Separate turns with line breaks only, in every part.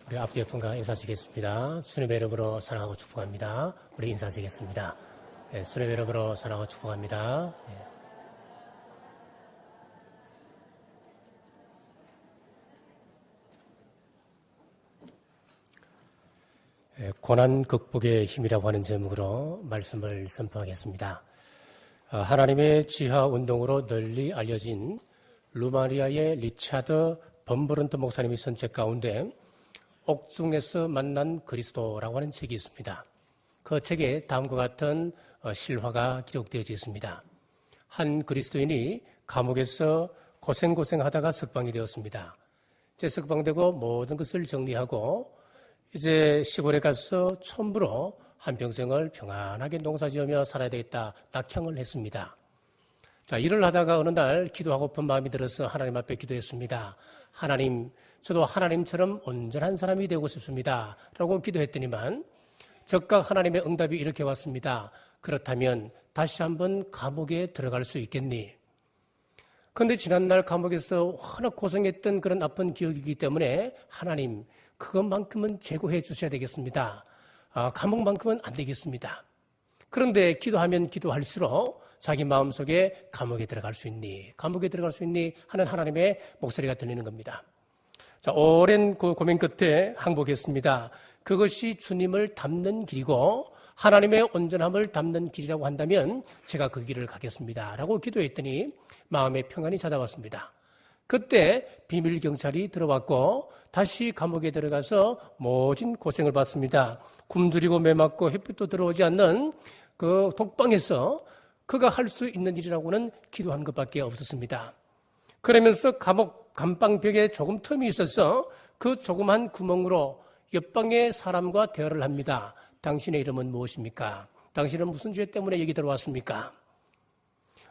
우리 앞뒤 분과 인사드리겠습니다. 주님의 이름으로 사랑하고 축복합니다. 우리 인사드리겠습니다. 네, 주님의 이름으로 사랑하고 축복합니다. 네. 고난 극복의 힘이라고 하는 제목으로 말씀을 선포하겠습니다. 하나님의 지하 운동으로 널리 알려진 루마니아의 리차드 범브런트 목사님의 선책 가운데 옥중에서 만난 그리스도라고 하는 책이 있습니다. 그 책에 다음과 같은 실화가 기록되어져 있습니다. 한 그리스도인이 감옥에서 고생하다가 석방이 되었습니다. 이제 석방되고 모든 것을 정리하고 이제 시골에 가서 촌부로 한평생을 평안하게 농사지으며 살아야 되겠다 낙향을 했습니다. 자, 일을 하다가 어느 날 기도하고픈 마음이 들어서 하나님 앞에 기도했습니다. 하나님, 저도 하나님처럼 온전한 사람이 되고 싶습니다. 라고 기도했더니만 즉각 하나님의 응답이 이렇게 왔습니다. 그렇다면 다시 한번 감옥에 들어갈 수 있겠니? 그런데 지난날 감옥에서 워낙 고생했던 그런 아픈 기억이기 때문에 하나님, 그것만큼은 제고해 주셔야 되겠습니다. 감옥만큼은 안 되겠습니다. 그런데 기도하면 기도할수록 자기 마음속에 감옥에 들어갈 수 있니? 감옥에 들어갈 수 있니? 하는 하나님의 목소리가 들리는 겁니다. 자, 오랜 고민 끝에 항복했습니다. 그것이 주님을 닮는 길이고 하나님의 온전함을 닮는 길이라고 한다면 제가 그 길을 가겠습니다. 라고 기도했더니 마음의 평안이 찾아왔습니다. 그때 비밀 경찰이 들어왔고 다시 감옥에 들어가서 모진 고생을 받습니다. 굶주리고 매맞고 햇빛도 들어오지 않는 그 독방에서 그가 할 수 있는 일이라고는 기도하는 것밖에 없었습니다. 그러면서 감옥 감방벽에 조금 틈이 있어서 그 조그만 구멍으로 옆방의 사람과 대화를 합니다. 당신의 이름은 무엇입니까? 당신은 무슨 죄 때문에 여기 들어왔습니까?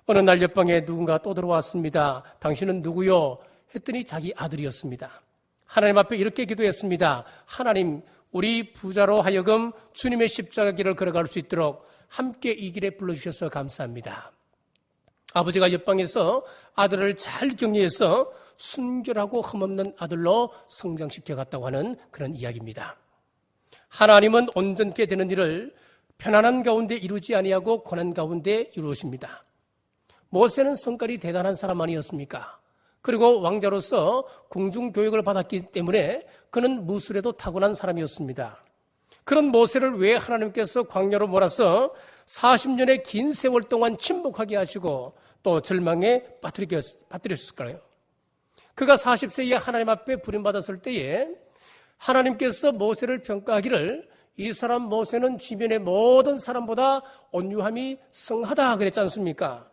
어느 날 옆방에 누군가 또 들어왔습니다. 당신은 누구요? 했더니 자기 아들이었습니다. 하나님 앞에 이렇게 기도했습니다. 하나님, 우리 부자로 하여금 주님의 십자가 길을 걸어갈 수 있도록 함께 이 길에 불러주셔서 감사합니다. 아버지가 옆방에서 아들을 잘 격리해서 순결하고 흠없는 아들로 성장시켜 갔다고 하는 그런 이야기입니다. 하나님은 온전케 되는 일을 편안한 가운데 이루지 아니하고 고난 가운데 이루십니다. 모세는 성깔이 대단한 사람 아니었습니까? 그리고 왕자로서 궁중교육을 받았기 때문에 그는 무술에도 타고난 사람이었습니다. 그런 모세를 왜 하나님께서 광야로 몰아서 40년의 긴 세월 동안 침묵하게 하시고 또 절망에 빠뜨렸을까요? 그가 40세에 하나님 앞에 부름받았을 때에 하나님께서 모세를 평가하기를 이 사람 모세는 지면의 모든 사람보다 온유함이 성하다 그랬지 않습니까?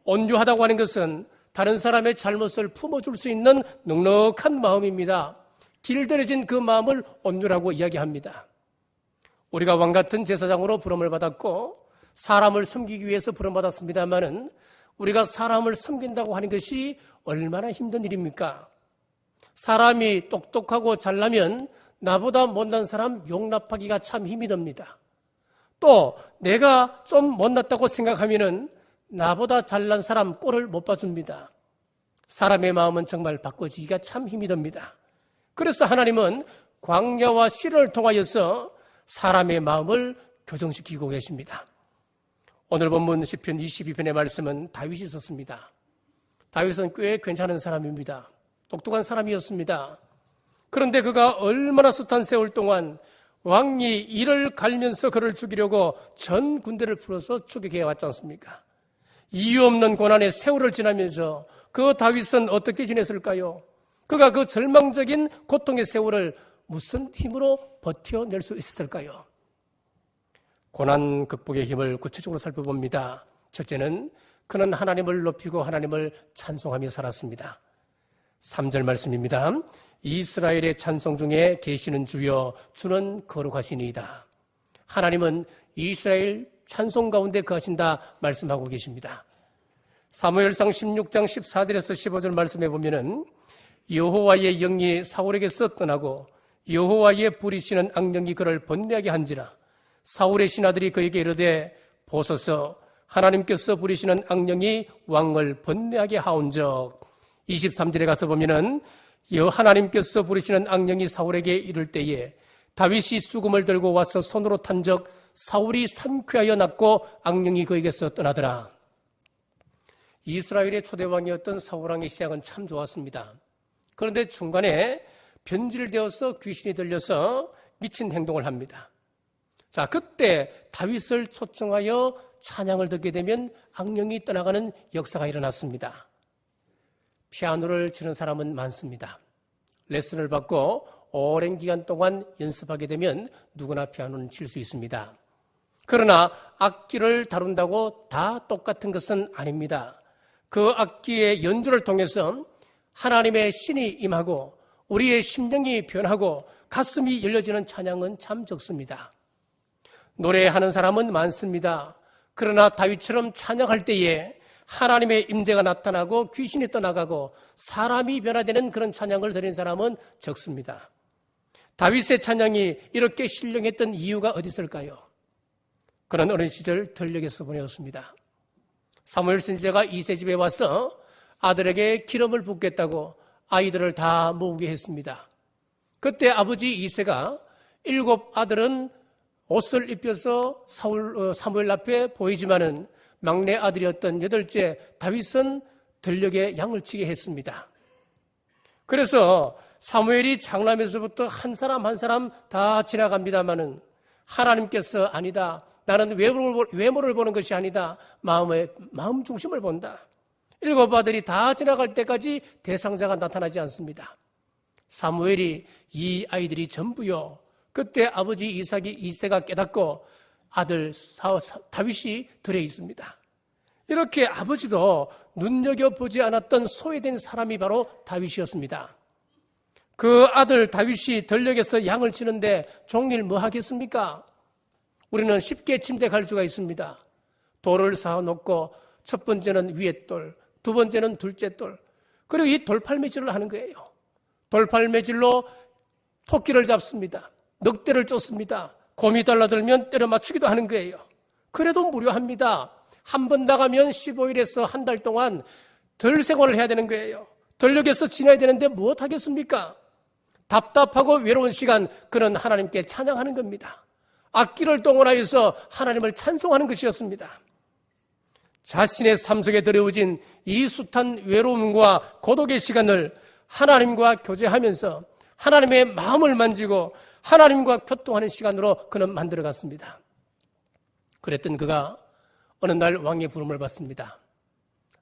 온유하다고 하는 것은 다른 사람의 잘못을 품어줄 수 있는 넉넉한 마음입니다. 길들여진 그 마음을 온유라고 이야기합니다. 우리가 왕같은 제사장으로 부름을 받았고 사람을 섬기기 위해서 부름받았습니다마는 우리가 사람을 섬긴다고 하는 것이 얼마나 힘든 일입니까? 사람이 똑똑하고 잘나면 나보다 못난 사람 용납하기가 참 힘이 듭니다. 또 내가 좀 못났다고 생각하면은 나보다 잘난 사람 꼴을 못 봐줍니다. 사람의 마음은 정말 바꿔지기가 참 힘이 듭니다. 그래서 하나님은 광야와 시련을 통하여서 사람의 마음을 교정시키고 계십니다. 오늘 본문 시편 22편의 말씀은 다윗이 썼습니다. 다윗은 꽤 괜찮은 사람입니다. 똑똑한 사람이었습니다. 그런데 그가 얼마나 숱한 세월 동안 왕이 이를 갈면서 그를 죽이려고 전 군대를 풀어서 추격해 왔지 않습니까? 이유 없는 고난의 세월을 지나면서 그 다윗은 어떻게 지냈을까요? 그가 그 절망적인 고통의 세월을 무슨 힘으로 버텨낼 수 있었을까요? 고난 극복의 힘을 구체적으로 살펴봅니다. 첫째는 그는 하나님을 높이고 하나님을 찬송하며 살았습니다. 3절 말씀입니다. 이스라엘의 찬송 중에 계시는 주여 주는 거룩하시니이다. 하나님은 이스라엘 찬송 가운데 거하신다 말씀하고 계십니다. 사무엘상 16장 14절에서 15절 말씀에 보면은 여호와의 영이 사울에게서 떠나고 여호와의 부리시는 악령이 그를 번뇌하게 한지라 사울의 신하들이 그에게 이르되 보소서 하나님께서 부리시는 악령이 왕을 번뇌하게 하온즉 23절에 가서 보면은 여호와 하나님께서 부르시는 악령이 사울에게 이를 때에 다윗이 수금을 들고 와서 손으로 탄적 사울이 상쾌하여 났고 악령이 그에게서 떠나더라. 이스라엘의 초대왕이었던 사울왕의 시작은 참 좋았습니다. 그런데 중간에 변질되어서 귀신이 들려서 미친 행동을 합니다. 자, 그때 다윗을 초청하여 찬양을 듣게 되면 악령이 떠나가는 역사가 일어났습니다. 피아노를 치는 사람은 많습니다. 레슨을 받고 오랜 기간 동안 연습하게 되면 누구나 피아노는 칠 수 있습니다. 그러나 악기를 다룬다고 다 똑같은 것은 아닙니다. 그 악기의 연주를 통해서 하나님의 신이 임하고 우리의 심령이 변하고 가슴이 열려지는 찬양은 참 적습니다. 노래하는 사람은 많습니다. 그러나 다윗처럼 찬양할 때에 하나님의 임재가 나타나고 귀신이 떠나가고 사람이 변화되는 그런 찬양을 드린 사람은 적습니다. 다윗의 찬양이 이렇게 신령했던 이유가 어디 있을까요? 그는 어린 시절 들녘에서 보내었습니다. 사무엘 선지자가 이세 집에 와서 아들에게 기름을 붓겠다고 아이들을 다 모으게 했습니다. 그때 아버지 이세가 7 아들은 옷을 입혀서 사무엘 앞에 보이지만은 막내 아들이었던 8째 다윗은 들녘에 양을 치게 했습니다. 그래서 사무엘이 장남에서부터 한 사람 한 사람 다 지나갑니다마는 하나님께서 아니다. 나는 외모를 보는 것이 아니다. 마음 중심을 본다. 7 아들이 다 지나갈 때까지 대상자가 나타나지 않습니다. 사무엘이 이 아이들이 전부요. 그때 아버지 이세가 깨닫고 아들 다윗이 들에 있습니다. 이렇게 아버지도 눈여겨보지 않았던 소외된 사람이 바로 다윗이었습니다. 그 아들 다윗이 들녘에서 양을 치는데 종일 뭐 하겠습니까? 우리는 쉽게 침대갈 수가 있습니다. 돌을 쌓아놓고 첫 번째는 위에 돌, 두 번째는 둘째 돌, 그리고 이 돌팔매질을 하는 거예요. 돌팔매질로 토끼를 잡습니다. 늑대를 쫓습니다. 곰이 달라들면 때려 맞추기도 하는 거예요. 그래도 무료합니다. 한 번 나가면 15일에서 한 달 동안 덜 생활을 해야 되는 거예요. 들녘에서 지내야 되는데 무엇하겠습니까? 답답하고 외로운 시간, 그는 하나님께 찬양하는 겁니다. 악기를 동원하여서 하나님을 찬송하는 것이었습니다. 자신의 삶 속에 들어오진 이 숱한 외로움과 고독의 시간을 하나님과 교제하면서 하나님의 마음을 만지고 하나님과 교통하는 시간으로 그는 만들어갔습니다. 그랬던 그가 어느 날 왕의 부름을 받습니다.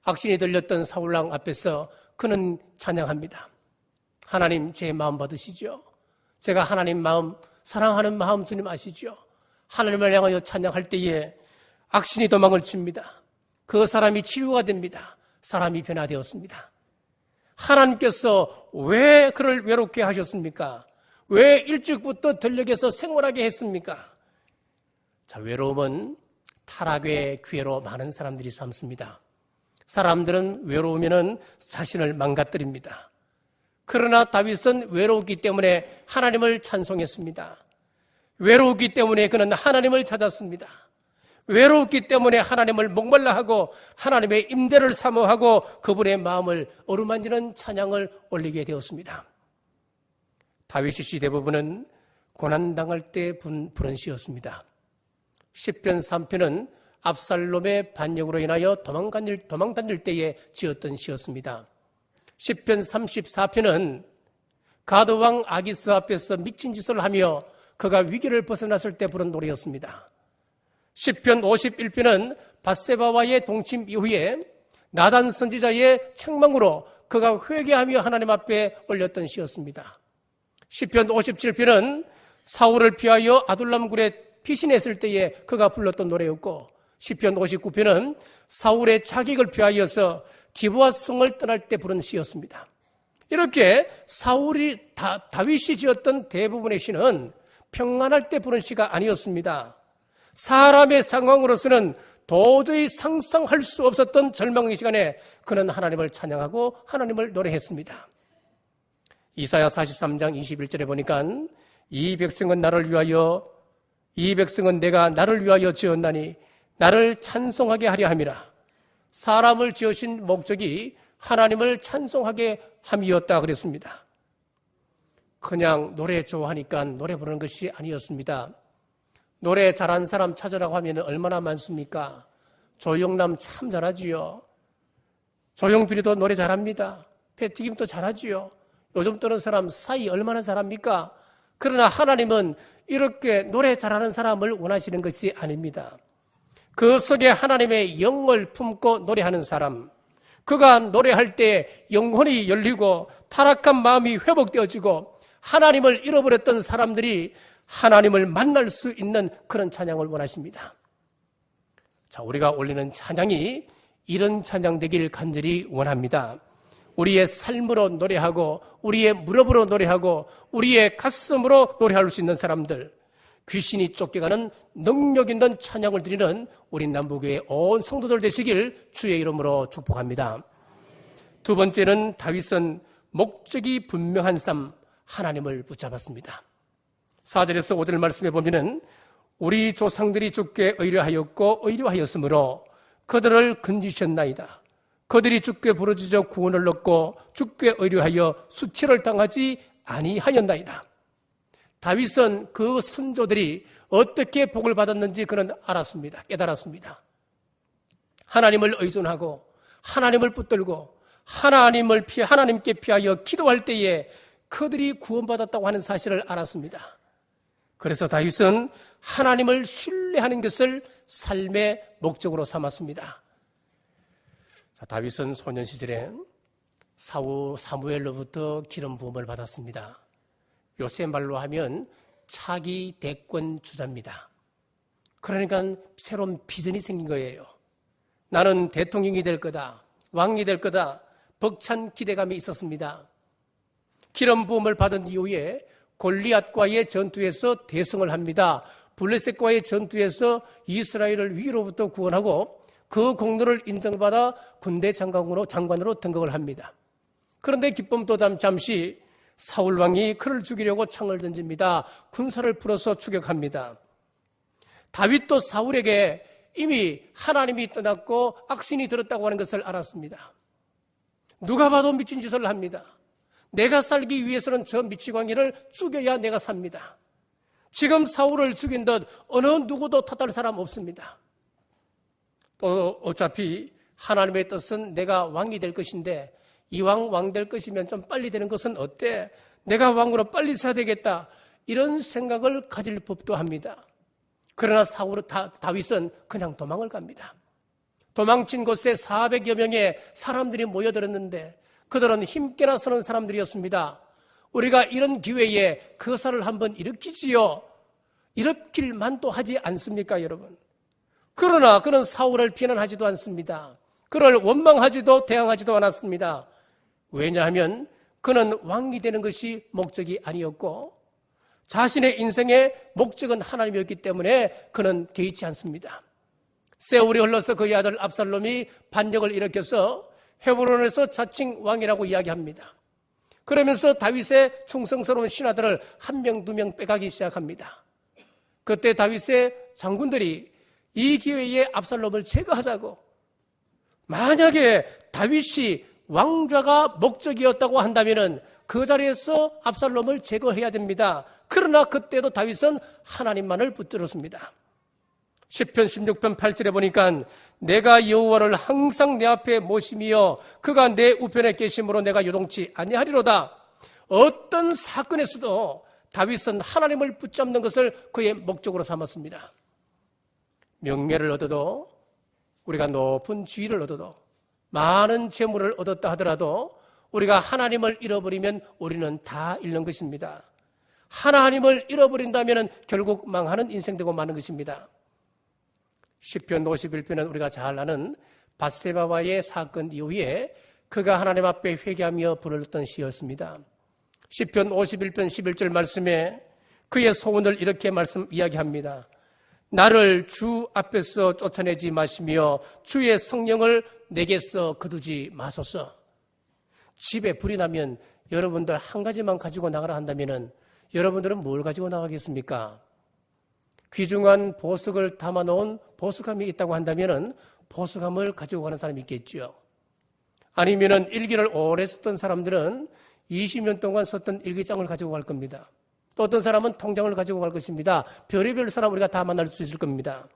악신이 들렸던 사울왕 앞에서 그는 찬양합니다. 하나님, 제 마음 받으시죠? 제가 하나님 마음, 사랑하는 마음 주님 아시죠? 하나님을 향하여 찬양할 때에 악신이 도망을 칩니다. 그 사람이 치유가 됩니다. 사람이 변화되었습니다. 하나님께서 왜 그를 외롭게 하셨습니까? 왜 일찍부터 들녘에서 생활하게 했습니까? 자, 외로움은 타락의 기회로 많은 사람들이 삼습니다. 사람들은 외로우면 자신을 망가뜨립니다. 그러나 다윗은 외로웠기 때문에 하나님을 찬송했습니다. 외로웠기 때문에 그는 하나님을 찾았습니다. 외로웠기 때문에 하나님을 목말라 하고 하나님의 임재를 사모하고 그분의 마음을 어루만지는 찬양을 올리게 되었습니다. 다윗의 시 대부분은 고난당할 때 부른 시였습니다. 시편 3편은 압살롬의 반역으로 인하여 도망다닐 때에 지었던 시였습니다. 시편 34편은 가드왕 아기스 앞에서 미친 짓을 하며 그가 위기를 벗어났을 때 부른 노래였습니다. 시편 51편은 밧세바와의 동침 이후에 나단 선지자의 책망으로 그가 회개하며 하나님 앞에 올렸던 시였습니다. 시편 57편은 사울을 피하여 아둘람 굴에 피신했을 때에 그가 불렀던 노래였고, 시편 59편은 사울의 자객을 피하여서 기브아 성을 떠날 때 부른 시였습니다. 이렇게 다윗이 지었던 대부분의 시는 평안할 때 부른 시가 아니었습니다. 사람의 상황으로서는 도저히 상상할 수 없었던 절망의 시간에 그는 하나님을 찬양하고 하나님을 노래했습니다. 이사야 43장 21절에 보니까 이 백성은 내가 나를 위하여 지었나니 나를 찬송하게 하려 함이라. 사람을 지으신 목적이 하나님을 찬송하게 함이었다 그랬습니다. 그냥 노래 좋아하니까 노래 부르는 것이 아니었습니다. 노래 잘하는 사람 찾으라고 하면 얼마나 많습니까? 조영남 참 잘하지요. 조용필이도 노래 잘합니다. 배튀김도 잘하지요. 요즘 뜨는 사람 싸이 얼마나 잘합니까? 그러나 하나님은 이렇게 노래 잘하는 사람을 원하시는 것이 아닙니다. 그 속에 하나님의 영을 품고 노래하는 사람, 그가 노래할 때 영혼이 열리고 타락한 마음이 회복되어지고 하나님을 잃어버렸던 사람들이 하나님을 만날 수 있는 그런 찬양을 원하십니다. 자, 우리가 올리는 찬양이 이런 찬양 되길 간절히 원합니다. 우리의 삶으로 노래하고 우리의 무릎으로 노래하고 우리의 가슴으로 노래할 수 있는 사람들, 귀신이 쫓겨가는 능력 있는 찬양을 드리는 우리 남부교회 온 성도들 되시길 주의 이름으로 축복합니다. 두 번째는 다윗은 목적이 분명한 삶, 하나님을 붙잡았습니다. 4절에서 5절 말씀에 보면은 우리 조상들이 주께 의뢰하였고 의뢰하였으므로 그들을 건지셨나이다. 그들이 주께 부르짖어 구원을 얻고 주께 의뢰하여 수치를 당하지 아니하였나이다. 다윗은 그 선조들이 어떻게 복을 받았는지 그는 알았습니다. 깨달았습니다. 하나님을 의존하고 하나님을 붙들고 하나님께 피하여 기도할 때에 그들이 구원받았다고 하는 사실을 알았습니다. 그래서 다윗은 하나님을 신뢰하는 것을 삶의 목적으로 삼았습니다. 자, 다윗은 소년 시절에 사무엘로부터 기름 부음을 받았습니다. 요새 말로 하면 차기 대권 주자입니다. 그러니까 새로운 비전이 생긴 거예요. 나는 대통령이 될 거다, 왕이 될 거다, 벅찬 기대감이 있었습니다. 기름 부음을 받은 이후에 골리앗과의 전투에서 대승을 합니다. 블레셋과의 전투에서 이스라엘을 위로부터 구원하고 그 공로를 인정받아 군대 장관으로 등극을 합니다. 그런데 기쁨도 잠시 사울 왕이 그를 죽이려고 창을 던집니다. 군사를 풀어서 추격합니다. 다윗도 사울에게 이미 하나님이 떠났고 악신이 들었다고 하는 것을 알았습니다. 누가 봐도 미친 짓을 합니다. 내가 살기 위해서는 저 미치광이를 죽여야 내가 삽니다. 지금 사울을 죽인 듯 어느 누구도 탓할 사람 없습니다. 또 어차피 하나님의 뜻은 내가 왕이 될 것인데 이왕 왕 될 것이면 좀 빨리 되는 것은 어때? 내가 왕으로 빨리 서야 되겠다. 이런 생각을 가질 법도 합니다. 그러나 다윗은 그냥 도망을 갑니다. 도망친 곳에 400여 명의 사람들이 모여들었는데 그들은 힘께나 서는 사람들이었습니다. 우리가 이런 기회에 거사를 한번 일으키지요. 일으킬 만도 하지 않습니까, 여러분? 그러나 그는 사울을 비난하지도 않습니다. 그를 원망하지도 대항하지도 않았습니다. 왜냐하면 그는 왕이 되는 것이 목적이 아니었고 자신의 인생의 목적은 하나님이었기 때문에 그는 개의치 않습니다. 세월이 흘러서 그의 아들 압살롬이 반역을 일으켜서 헤브론에서 자칭 왕이라고 이야기합니다. 그러면서 다윗의 충성스러운 신하들을 한 명, 두 명 빼가기 시작합니다. 그때 다윗의 장군들이 이 기회에 압살롬을 제거하자고, 만약에 다윗이 왕좌가 목적이었다고 한다면 그 자리에서 압살롬을 제거해야 됩니다. 그러나 그때도 다윗은 하나님만을 붙들었습니다. 시편 16편 8절에 보니까 내가 여호와를 항상 내 앞에 모심이여 그가 내 우편에 계심으로 내가 요동치 아니하리로다. 어떤 사건에서도 다윗은 하나님을 붙잡는 것을 그의 목적으로 삼았습니다. 명예를 얻어도, 우리가 높은 지위를 얻어도, 많은 재물을 얻었다 하더라도 우리가 하나님을 잃어버리면 우리는 다 잃는 것입니다. 하나님을 잃어버린다면 결국 망하는 인생 되고 마는 것입니다. 시편 51편은 우리가 잘 아는 밧세바와의 사건 이후에 그가 하나님 앞에 회개하며 불렀던 시였습니다. 시편 51편 11절 말씀에 그의 소원을 이렇게 이야기합니다. 나를 주 앞에서 쫓아내지 마시며 주의 성령을 내게서 거두지 마소서. 집에 불이 나면 여러분들 한 가지만 가지고 나가라 한다면 여러분들은 뭘 가지고 나가겠습니까? 귀중한 보석을 담아놓은 보석함이 있다고 한다면 보석함을 가지고 가는 사람이 있겠죠. 아니면 일기를 오래 썼던 사람들은 20년 동안 썼던 일기장을 가지고 갈 겁니다. 또 어떤 사람은 통장을 가지고 갈 것입니다. 별의별 사람 우리가 다 만날 수 있을 겁니다.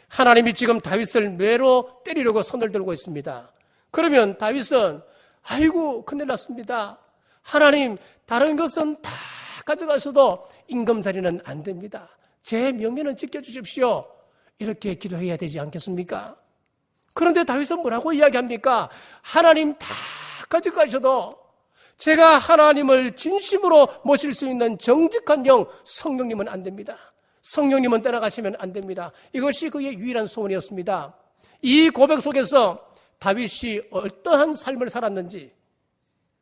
하나님이 지금 다윗을 매로 때리려고 손을 들고 있습니다. 그러면 다윗은 아이고 큰일 났습니다. 하나님 다른 것은 다 가져가셔도 임금살이는 안 됩니다. 제 명예는 지켜주십시오. 이렇게 기도해야 되지 않겠습니까? 그런데 다윗은 뭐라고 이야기합니까? 하나님 다 가져가셔도 제가 하나님을 진심으로 모실 수 있는 정직한 영 성령님은 안 됩니다. 성령님은 떠나가시면 안 됩니다. 이것이 그의 유일한 소원이었습니다. 이 고백 속에서 다윗이 어떠한 삶을 살았는지,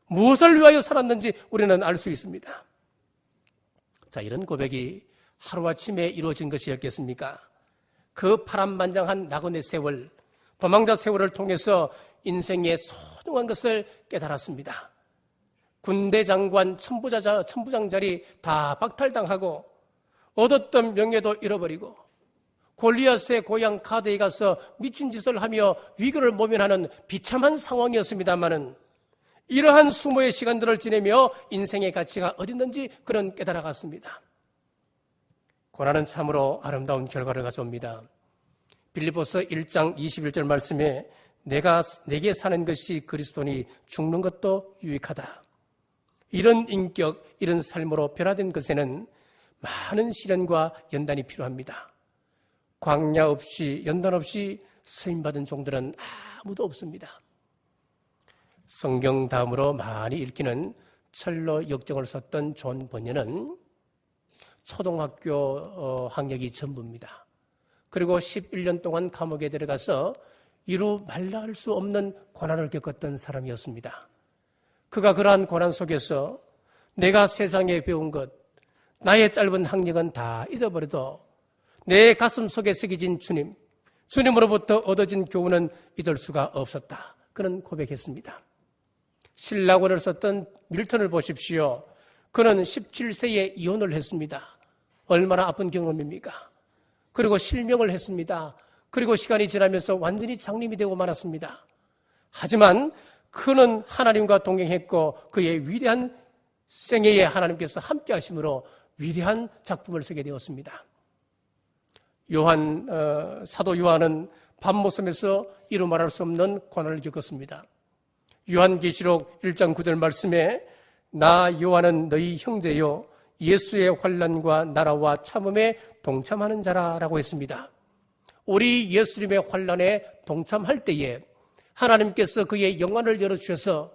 무엇을 위하여 살았는지 우리는 알 수 있습니다. 자, 이런 고백이 하루아침에 이루어진 것이었겠습니까? 그 파란만장한 낙원의 세월, 도망자 세월을 통해서 인생의 소중한 것을 깨달았습니다. 군대 장관, 천부장 자리 다 박탈당하고 얻었던 명예도 잃어버리고 골리앗의 고향 가드에 가서 미친 짓을 하며 위기를 모면하는 비참한 상황이었습니다마는 이러한 수모의 시간들을 지내며 인생의 가치가 어디 있는지 그런 깨달아갔습니다. 고난은 참으로 아름다운 결과를 가져옵니다. 빌립보서 1장 21절 말씀에 내게 사는 것이 그리스도니 죽는 것도 유익하다. 이런 인격, 이런 삶으로 변화된 것에는 많은 시련과 연단이 필요합니다. 광야 없이, 연단 없이 쓰임받은 종들은 아무도 없습니다. 성경 다음으로 많이 읽히는 철로 역정을 썼던 존 번연은 초등학교 학력이 전부입니다. 그리고 11년 동안 감옥에 들어가서 이루 말라 할 수 없는 고난을 겪었던 사람이었습니다. 그가 그러한 고난 속에서 내가 세상에 배운 것, 나의 짧은 학력은 다 잊어버려도 내 가슴 속에 새겨진 주님, 주님으로부터 얻어진 교훈은 잊을 수가 없었다. 그런 고백했습니다. 신라권을 썼던 밀턴을 보십시오. 그는 17세에 이혼을 했습니다. 얼마나 아픈 경험입니까? 그리고 실명을 했습니다. 그리고 시간이 지나면서 완전히 장님이 되고 말았습니다. 하지만 그는 하나님과 동행했고 그의 위대한 생애에 하나님께서 함께 하심으로 위대한 작품을 쓰게 되었습니다. 사도 요한은 밤모섬에서 이루 말할 수 없는 고난을 겪었습니다. 요한계시록 1장 9절 말씀에 나 요한은 너희 형제요 예수의 환난과 나라와 참음에 동참하는 자라라고 했습니다. 우리 예수님의 환난에 동참할 때에 하나님께서 그의 영안을 열어주셔서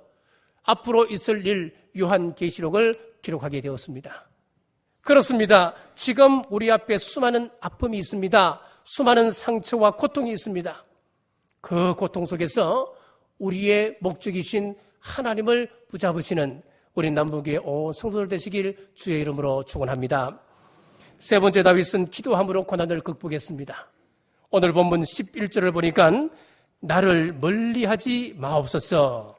앞으로 있을 일 요한계시록을 기록하게 되었습니다. 그렇습니다. 지금 우리 앞에 수많은 아픔이 있습니다. 수많은 상처와 고통이 있습니다. 그 고통 속에서 우리의 목적이신 하나님을 붙잡으시는 우리 남북의 온 성도들 되시길 주의 이름으로 축원합니다. 세 번째, 다윗은 기도함으로 고난을 극복했습니다. 오늘 본문 11절을 보니까 나를 멀리하지 마옵소서.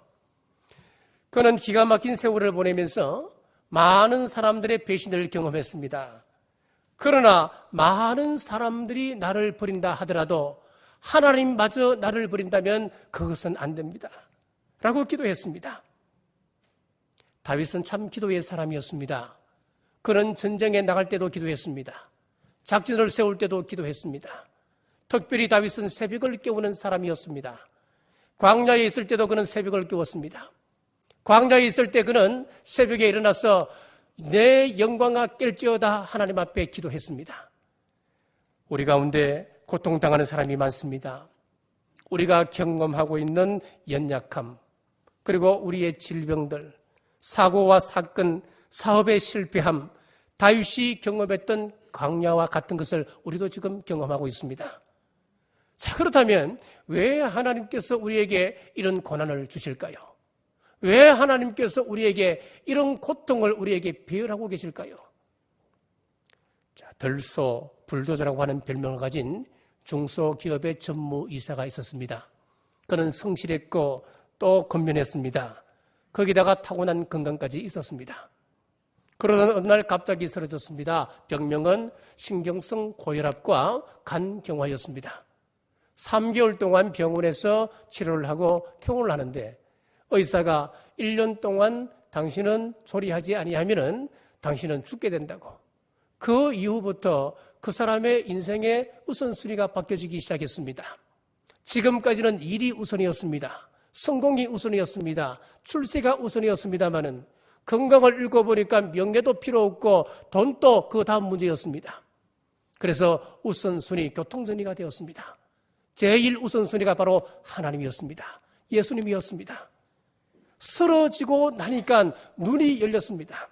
그는 기가 막힌 세월을 보내면서 많은 사람들의 배신을 경험했습니다. 그러나 많은 사람들이 나를 버린다 하더라도 하나님마저 나를 버린다면 그것은 안 됩니다. 라고 기도했습니다. 다윗은 참 기도의 사람이었습니다. 그는 전쟁에 나갈 때도 기도했습니다. 작전을 세울 때도 기도했습니다. 특별히 다윗은 새벽을 깨우는 사람이었습니다. 광야에 있을 때도 그는 새벽을 깨웠습니다. 광야에 있을 때 그는 새벽에 일어나서 내 영광아 깰지어다 하나님 앞에 기도했습니다. 우리 가운데 고통당하는 사람이 많습니다. 우리가 경험하고 있는 연약함, 그리고 우리의 질병들, 사고와 사건, 사업의 실패함, 다윗이 경험했던 광야와 같은 것을 우리도 지금 경험하고 있습니다. 자, 그렇다면 왜 하나님께서 우리에게 이런 고난을 주실까요? 왜 하나님께서 우리에게 이런 고통을 우리에게 배열하고 계실까요? 자, 들소, 불도저라고 하는 별명을 가진 중소기업의 전무이사가 있었습니다. 그는 성실했고 또 건면했습니다. 거기다가 타고난 건강까지 있었습니다. 그러던 어느 날 갑자기 쓰러졌습니다. 병명은 신경성 고혈압과 간경화였습니다. 3개월 동안 병원에서 치료를 하고 퇴원을 하는데 의사가 1년 동안 당신은 조리하지 아니하면은 당신은 죽게 된다고. 그 이후부터 그 사람의 인생의 우선순위가 바뀌어지기 시작했습니다. 지금까지는 일이 우선이었습니다. 성공이 우선이었습니다. 출세가 우선이었습니다마는 건강을 잃어보니까 명예도 필요 없고 돈도 그 다음 문제였습니다. 그래서 우선순위 교통정리가 되었습니다. 제일 우선순위가 바로 하나님이었습니다. 예수님이었습니다. 쓰러지고 나니까 눈이 열렸습니다.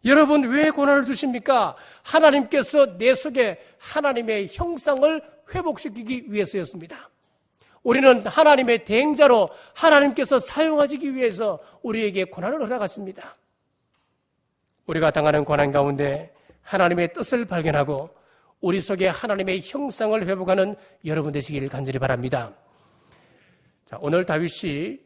여러분, 왜 고난을 주십니까? 하나님께서 내 속에 하나님의 형상을 회복시키기 위해서였습니다. 우리는 하나님의 대행자로 하나님께서 사용하시기 위해서 우리에게 고난을 허락하십니다. 우리가 당하는 고난 가운데 하나님의 뜻을 발견하고 우리 속에 하나님의 형상을 회복하는 여러분 되시길 간절히 바랍니다. 자, 오늘 다윗이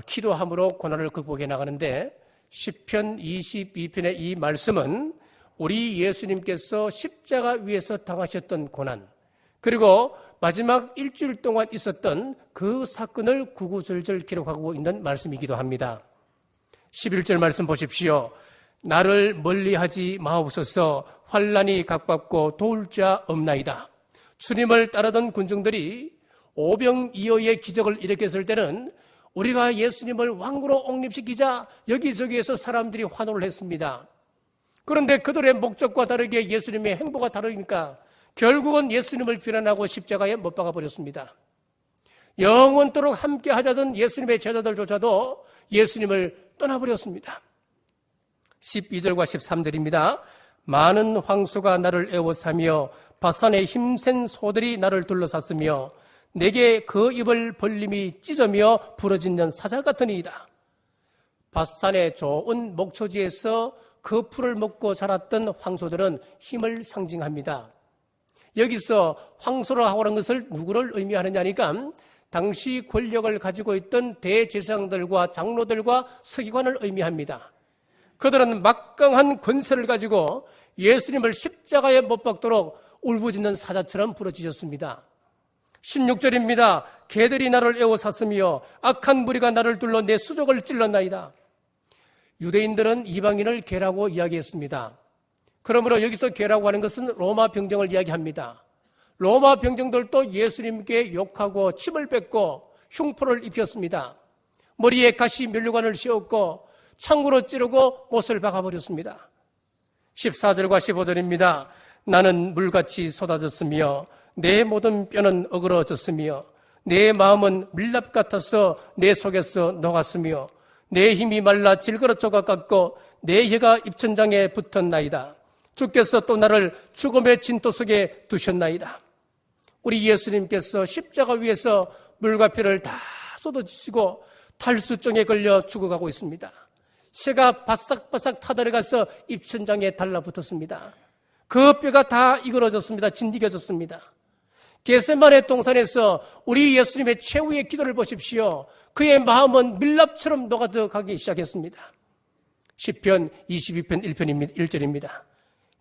기도함으로 고난을 극복해 나가는데 시편 22편의 이 말씀은 우리 예수님께서 십자가 위에서 당하셨던 고난, 그리고 마지막 일주일 동안 있었던 그 사건을 구구절절 기록하고 있는 말씀이기도 합니다. 11절 말씀 보십시오. 나를 멀리하지 마옵소서. 환난이 각받고 도울 자 없나이다. 주님을 따르던 군중들이 오병이어의 기적을 일으켰을 때는 우리가 예수님을 왕으로 옹립시키자 여기저기에서 사람들이 환호를 했습니다. 그런데 그들의 목적과 다르게 예수님의 행보가 다르니까 결국은 예수님을 비난하고 십자가에 못 박아버렸습니다. 영원토록 함께 하자던 예수님의 제자들조차도 예수님을 떠나버렸습니다. 12절과 13절입니다. 많은 황소가 나를 애워싸며 바산의 힘센 소들이 나를 둘러쌌으며 내게 그 입을 벌림이 찢으며 부러지는 사자 같으니이다. 바산의 좋은 목초지에서 그 풀을 먹고 자랐던 황소들은 힘을 상징합니다. 여기서 황소라고 하는 것을 누구를 의미하느냐니까 당시 권력을 가지고 있던 대제사장들과 장로들과 서기관을 의미합니다. 그들은 막강한 권세를 가지고 예수님을 십자가에 못 박도록 울부짖는 사자처럼 부러지셨습니다. 16절입니다. 개들이 나를 애워쌌으며 악한 무리가 나를 둘러 내 수족을 찔렀나이다. 유대인들은 이방인을 개라고 이야기했습니다. 그러므로 여기서 개라고 하는 것은 로마 병정을 이야기합니다. 로마 병정들도 예수님께 욕하고 침을 뱉고 흉포를 입혔습니다. 머리에 가시 면류관을 씌웠고 창으로 찌르고 못을 박아버렸습니다. 14절과 15절입니다. 나는 물같이 쏟아졌으며 내 모든 뼈는 어그러졌으며 내 마음은 밀랍 같아서 내 속에서 녹았으며 내 힘이 말라 질그릇 조각 같고 내 혀가 입천장에 붙었나이다. 주께서 또 나를 죽음의 진토 속에 두셨나이다. 우리 예수님께서 십자가 위에서 물과 피를 다 쏟아지시고 탈수증에 걸려 죽어가고 있습니다. 혀가 바싹바싹 타들어가서 입천장에 달라붙었습니다. 그 뼈가 다 이그러졌습니다. 진디겨졌습니다. 겟세마네 동산에서 우리 예수님의 최후의 기도를 보십시오. 그의 마음은 밀랍처럼 녹아들어가기 시작했습니다. 시편 22편 1절입니다.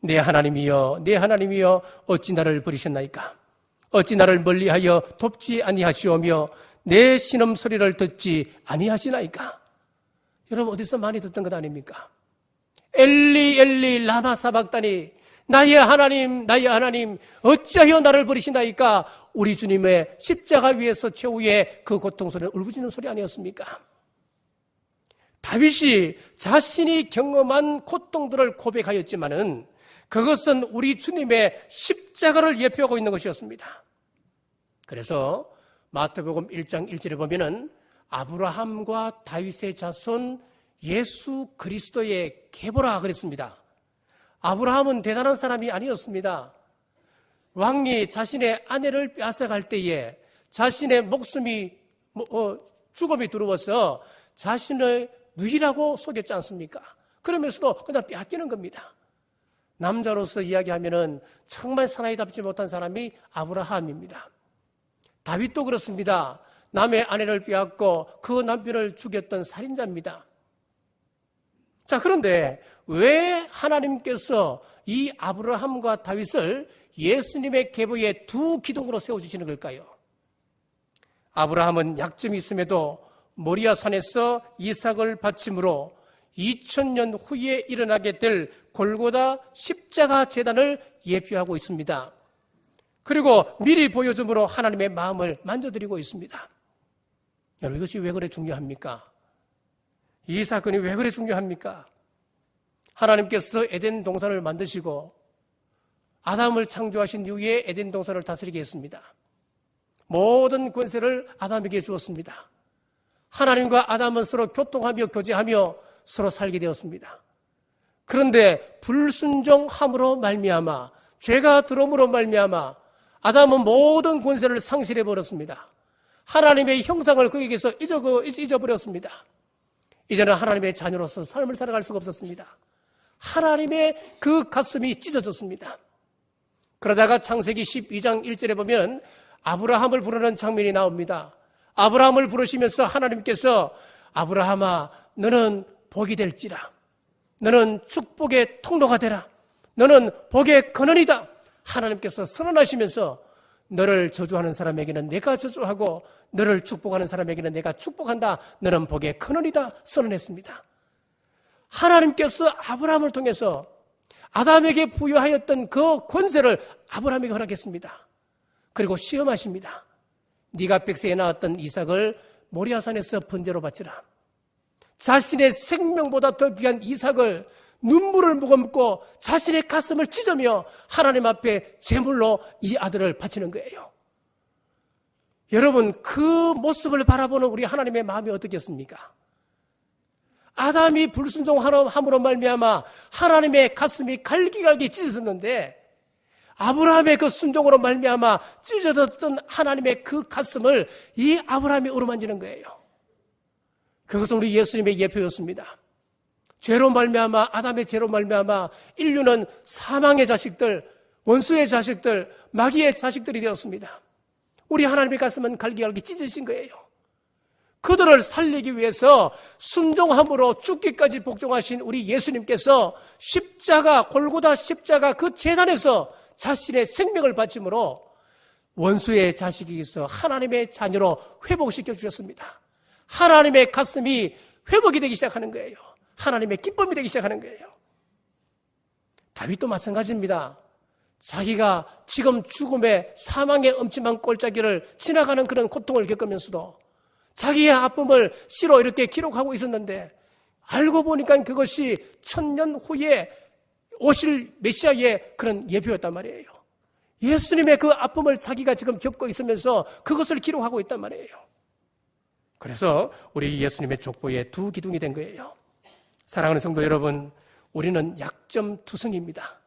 내 하나님이여, 내 하나님이여, 어찌 나를 버리셨나이까? 어찌 나를 멀리하여 돕지 아니하시오며 내 신음소리를 듣지 아니하시나이까? 여러분, 어디서 많이 듣던 것 아닙니까? 엘리 엘리 라마 사박다니, 나의 하나님, 나의 하나님, 어찌하여 나를 버리시나이까? 우리 주님의 십자가 위에서 최후의 그 고통스러운 울부짖는 소리 아니었습니까? 다윗이 자신이 경험한 고통들을 고백하였지만은 그것은 우리 주님의 십자가를 예표하고 있는 것이었습니다. 그래서 마태복음 1장 1절에 보면은 아브라함과 다윗의 자손 예수 그리스도의 계보라 그랬습니다. 아브라함은 대단한 사람이 아니었습니다. 왕이 자신의 아내를 빼앗아갈 때에 자신의 목숨이 죽음이 들어와서 자신의 누이라고 속였지 않습니까? 그러면서도 그냥 빼앗기는 겁니다. 남자로서 이야기하면은 정말 사나이답지 못한 사람이 아브라함입니다. 다윗도 그렇습니다. 남의 아내를 빼앗고 그 남편을 죽였던 살인자입니다. 자, 그런데 왜 하나님께서 이 아브라함과 다윗을 예수님의 계보의 두 기둥으로 세워주시는 걸까요? 아브라함은 약점이 있음에도 모리아 산에서 이삭을 바침으로 2000년 후에 일어나게 될 골고다 십자가 제단을 예표하고 있습니다. 그리고 미리 보여줌으로 하나님의 마음을 만져드리고 있습니다. 여러분, 이것이 왜 그래 중요합니까? 이 사건이 왜 그래 중요합니까? 하나님께서 에덴 동산을 만드시고 아담을 창조하신 이후에 에덴 동산을 다스리게 했습니다. 모든 권세를 아담에게 주었습니다. 하나님과 아담은 서로 교통하며 교제하며 서로 살게 되었습니다. 그런데 불순종함으로 말미암아, 죄가 들어옴으로 말미암아 아담은 모든 권세를 상실해 버렸습니다. 하나님의 형상을 그에게서 잊어버렸습니다. 이제는 하나님의 자녀로서 삶을 살아갈 수가 없었습니다. 하나님의 그 가슴이 찢어졌습니다. 그러다가 창세기 12장 1절에 보면 아브라함을 부르는 장면이 나옵니다. 아브라함을 부르시면서 하나님께서 아브라함아, 너는 복이 될지라. 너는 축복의 통로가 되라. 너는 복의 근원이다. 하나님께서 선언하시면서 너를 저주하는 사람에게는 내가 저주하고 너를 축복하는 사람에게는 내가 축복한다. 너는 복의 근원이다. 선언했습니다. 하나님께서 아브라함을 통해서 아담에게 부여하였던 그 권세를 아브라함에게 허락했습니다. 그리고 시험하십니다. 네가 백세에 낳았던 이삭을 모리아산에서 번제로 바치라. 자신의 생명보다 더 귀한 이삭을 눈물을 머금고 자신의 가슴을 찢으며 하나님 앞에 제물로 이 아들을 바치는 거예요. 여러분, 그 모습을 바라보는 우리 하나님의 마음이 어떻겠습니까? 아담이 불순종함으로 말미암아 하나님의 가슴이 갈기갈기 찢어졌는데 아브라함의 그 순종으로 말미암아 찢어졌던 하나님의 그 가슴을 이 아브라함이 어루만지는 거예요. 그것은 우리 예수님의 예표였습니다. 죄로 말미암아, 아담의 죄로 말미암아 인류는 사망의 자식들, 원수의 자식들, 마귀의 자식들이 되었습니다. 우리 하나님의 가슴은 갈기갈기 찢으신 거예요. 그들을 살리기 위해서 순종함으로 죽기까지 복종하신 우리 예수님께서 십자가, 골고다 십자가 그 제단에서 자신의 생명을 바침으로 원수의 자식에게서 하나님의 자녀로 회복시켜 주셨습니다. 하나님의 가슴이 회복이 되기 시작하는 거예요. 하나님의 기쁨이 되기 시작하는 거예요. 다윗도 마찬가지입니다. 자기가 지금 죽음의 사망의 엄침한 꼴짜기를 지나가는 그런 고통을 겪으면서도 자기의 아픔을 시로 이렇게 기록하고 있었는데 알고 보니까 그것이 1000년 후에 오실 메시아의 그런 예표였단 말이에요. 예수님의 그 아픔을 자기가 지금 겪고 있으면서 그것을 기록하고 있단 말이에요. 그래서 우리 예수님의 족보에 두 기둥이 된 거예요. 사랑하는 성도 여러분, 우리는 약점 투성입니다.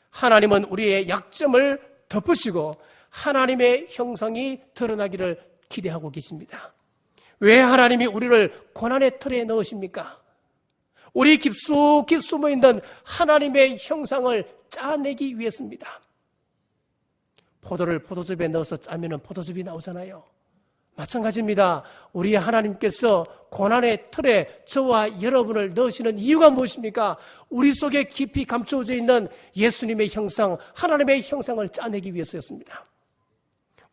하나님은 우리의 약점을 덮으시고 하나님의 형상이 드러나기를 기대하고 계십니다. 왜 하나님이 우리를 고난의 틀에 넣으십니까? 우리 깊숙이 숨어있는 하나님의 형상을 짜내기 위해서입니다. 포도를 포도즙에 넣어서 짜면 포도즙이 나오잖아요. 마찬가지입니다. 우리 하나님께서 고난의 틀에 저와 여러분을 넣으시는 이유가 무엇입니까? 우리 속에 깊이 감추어져 있는 예수님의 형상, 하나님의 형상을 짜내기 위해서였습니다.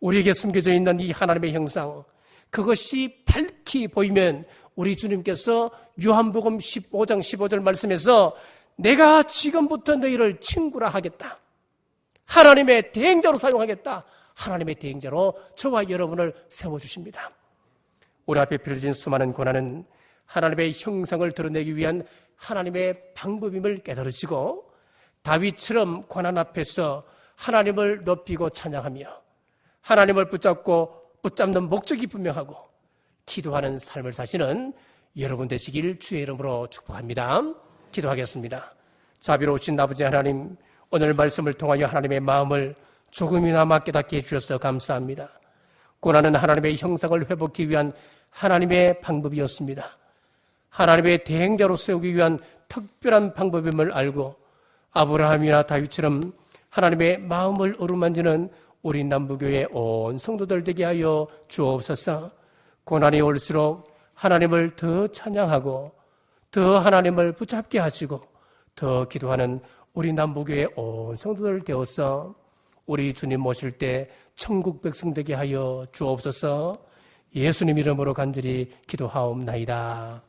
우리에게 숨겨져 있는 이 하나님의 형상, 그것이 밝히 보이면 우리 주님께서 요한복음 15장 15절 말씀에서 내가 지금부터 너희를 친구라 하겠다. 하나님의 대행자로 사용하겠다. 하나님의 대행자로 저와 여러분을 세워주십니다. 우리 앞에 펼쳐진 수많은 고난은 하나님의 형상을 드러내기 위한 하나님의 방법임을 깨달으시고 다윗처럼 고난 앞에서 하나님을 높이고 찬양하며 하나님을 붙잡는 목적이 분명하고 기도하는 삶을 사시는 여러분 되시길 주의 이름으로 축복합니다. 기도하겠습니다. 자비로우신 아버지 하나님, 오늘 말씀을 통하여 하나님의 마음을 조금이나마 깨닫게 해주셔서 감사합니다. 고난은 하나님의 형상을 회복하기 위한 하나님의 방법이었습니다. 하나님의 대행자로 세우기 위한 특별한 방법임을 알고 아브라함이나 다윗처럼 하나님의 마음을 어루만지는 우리 남부교회 온 성도들 되게 하여 주옵소서. 고난이 올수록 하나님을 더 찬양하고 더 하나님을 붙잡게 하시고 더 기도하는 우리 남부교회 온 성도들 되어서 우리 주님 모실 때 천국 백성 되게 하여 주옵소서. 예수님 이름으로 간절히 기도하옵나이다.